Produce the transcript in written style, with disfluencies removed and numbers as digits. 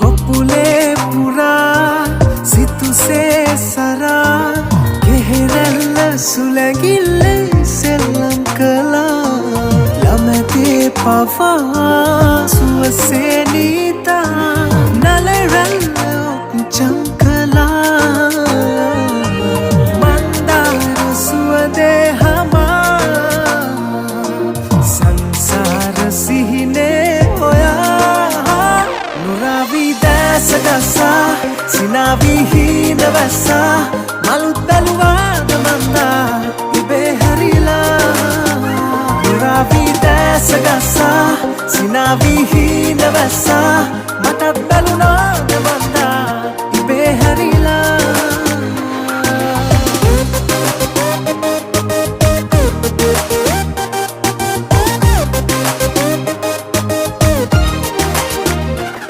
කොපුලේ පුරා සිතුසේ සරා කෙහෙරැල්ල සුලැගිල්ල සෙල්ලම් කළා ළමතේ පවා සුවසේ නීතා නලරැල්ල ඔක්චම් කළා මන්දාර සුවදේ හමා සංසාර සිහිනේ ඔයා නුරාවි දැසගසා සිනාවි හීනවැස්සා මලුත් බැලුවාද මන්දා ඉබේ හැරිලා නුරාවි දැසගසා සිනාවි හීනවැස්සා